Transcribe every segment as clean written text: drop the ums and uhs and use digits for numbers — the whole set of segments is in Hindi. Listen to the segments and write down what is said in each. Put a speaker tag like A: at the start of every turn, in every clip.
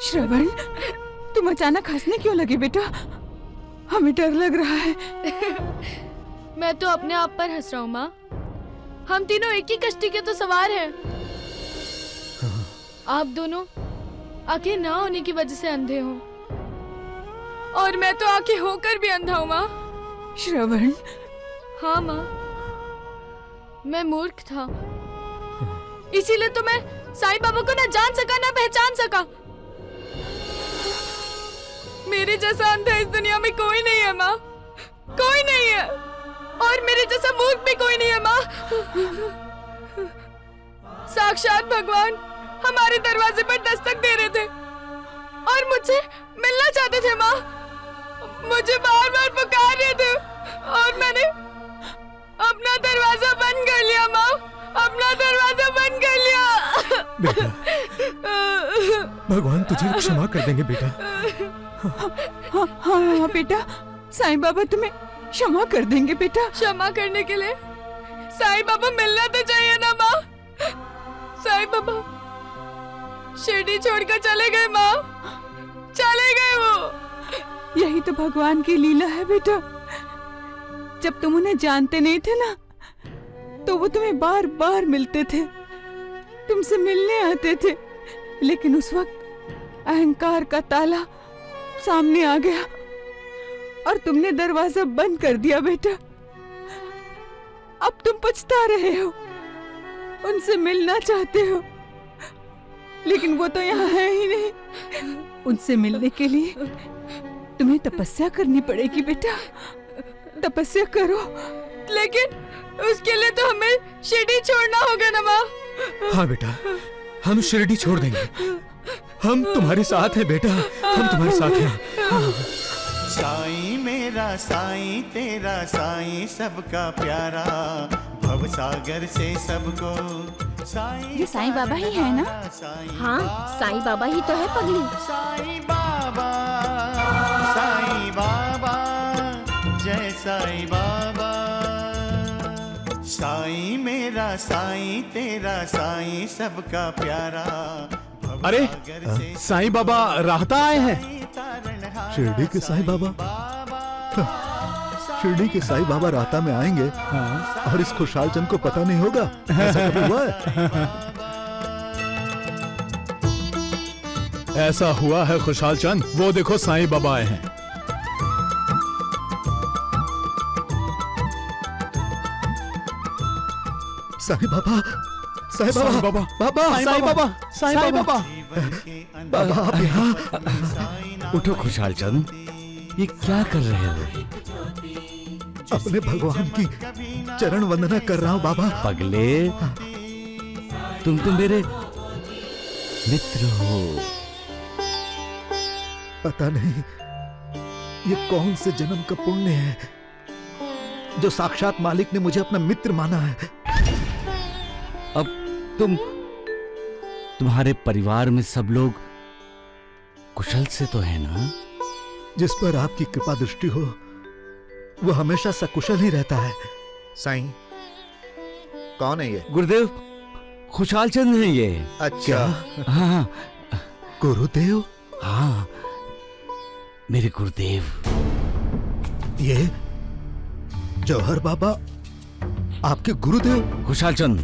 A: श्रवण, तुम अचानक हंसने क्यों लगे बेटा? हमें डर लग रहा है।
B: मैं तो अपने आप पर हंस रहा हूँ माँ। हम तीनों एक ही कश्ती के तो सवार हैं। आप दोनों आंखें ना होने की वजह से अंधे हो, और मैं तो आंखें होकर भी अंधा हूँ माँ।
A: श्रवण।
B: हाँ माँ, मैं मूर्ख था, इसीलिए तो मैं साईं बाबा को ना जान सका ना पहचान सका। मेरे जैसा अंधा इस दुनिया में कोई नहीं है माँ, कोई नहीं है, और मेरे जैसा मूर्ख भी कोई नहीं है माँ। साक्षात भगवान हमारे दरवाजे पर दस्तक दे रहे थे और मुझसे मिलना चाहते थे माँ। मुझे बार बार पुकार रहे थे और मैंने अपना दरवाजा बंद कर लिया माँ, अपना दरवाजा बंद कर लिया।
C: बेटा, भगवान तुझे क्षमा कर देंगे बेटा।
A: हाँ हाँ हाँ बेटा, साईं बाबा तुम्हें क्षमा कर देंगे बेटा।
B: क्षमा करने के लिए साईं बाबा मिलना तो चाहिए ना माँ। साईं बाबा शिरडी छोड़कर चले गए माँ, चले गए वो।
A: यही तो भगवान की लीला है बेटा। जब तुम उन्हें जानते नहीं थे ना, तो वो तुम्हें बार बार मिलते थे, तुमसे मिलने आते थे, लेकिन उस वक्त अहंकार का ताला सामने आ गया और तुमने दरवाजा बंद कर दिया बेटा। अब तुम पछता रहे हो, उनसे मिलना चाहते हो, लेकिन वो तो यहाँ है ही नहीं। उनसे मिलने के लिए तुम्हें तपस्या करनी पड़ेगी बेटा, तपस्या करो।
B: लेकिन उसके लिए तो हमें शिरडी छोड़ना होगा ना माँ।
C: हाँ बेटा, हम शिरडी छोड़ देंगे। हम तुम्हारे साथ हैं बेटा, हम तुम्हारे साथ हैं। हाँ।
D: साईं मेरा साईं तेरा साईं सबका प्यारा, भव सागर से सबको साईं।
E: ये साईं बाबा ही है ना? हाँ, साईं बाबा ही तो है पगली।
D: साईं बाबा, साईं बाबा, जय साईं बाबा। साईं मेरा साईं तेरा साईं सबका प्यारा।
C: अरे साईं बाबा राहता आए हैं।
F: शिरडी के साईं बाबा, शिरडी के साईं बाबा राहता में आएंगे। हाँ। और इस खुशहाल चंद को पता नहीं होगा, ऐसा कभी हुआ है?
C: ऐसा हुआ है खुशहाल चंद, वो देखो साईं बाबा आए हैं।
F: साईं बाबा, साईं बाबा, बाबा,
C: साईं बाबा, साईं बाबा,
F: बाबा आप यहाँ।
G: उठो खुशहाल चंद, ये क्या कर रहे हो?
F: अपने भगवान की चरण वंदना कर रहा हूँ बाबा।
G: पगले, तुम तो मेरे मित्र हो।
F: पता नहीं ये कौन से जन्म का पुण्य है जो साक्षात मालिक ने मुझे अपना मित्र माना है।
G: अब तुम्हारे परिवार में सब लोग कुशल से तो है ना?
F: जिस पर आपकी कृपा दृष्टि हो वो हमेशा सकुशल ही रहता है।
H: साईं, कौन है ये?
G: गुरुदेव, खुशहाल चंद है ये।
H: अच्छा।
G: हाँ।
F: गुरुदेव?
G: हाँ, मेरे गुरुदेव।
F: ये जौहर बाबा आपके गुरुदेव?
G: खुशहाल चंद,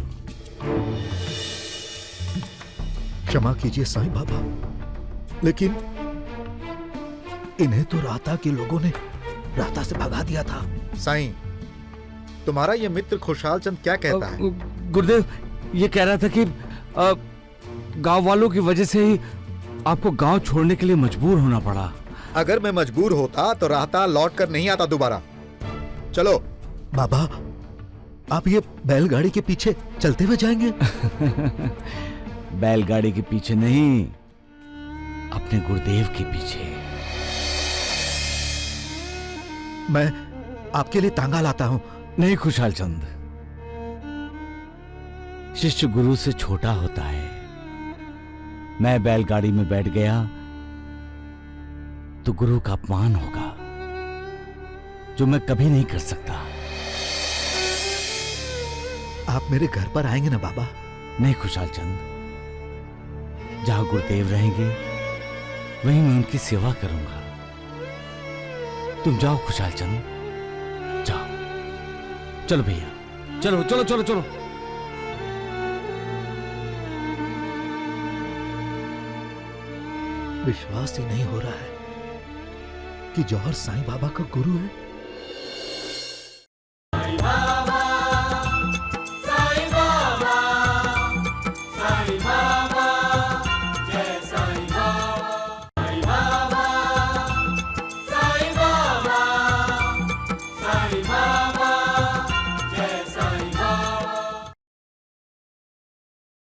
F: क्षमा कीजिए साईं बाबा, लेकिन इन्हें तो राहता के लोगों ने राहता से भगा दिया था।
H: साईं, तुम्हारा ये मित्र खुशहाल चंद क्या कहता है?
G: गुरुदेव, ये कह रहा था कि गांव वालों की वजह से ही आपको गांव छोड़ने के लिए मजबूर होना पड़ा।
H: अगर मैं मजबूर होता तो राहता लौट कर नहीं आता दोबारा। चलो।
F: बाबा, आप ये बैलगाड़ी के पीछे चलते हुए जाएंगे?
G: बैलगाड़ी के पीछे नहीं, अपने गुरुदेव के पीछे।
F: मैं आपके लिए तांगा लाता हूं।
G: नहीं खुशहाल चंद, शिष्य गुरु से छोटा होता है। मैं बैलगाड़ी में बैठ गया तो गुरु का अपमान होगा, जो मैं कभी नहीं कर सकता।
F: आप मेरे घर पर आएंगे ना बाबा?
G: नहीं खुशहाल चंद, जहां गुरुदेव रहेंगे वहीं मैं उनकी सेवा करूंगा। तुम जाओ खुशहाल चंद, जाओ। चलो भैया, चलो चलो चलो चलो।
F: विश्वास ही नहीं हो रहा है कि जौहर साईं बाबा का गुरु है।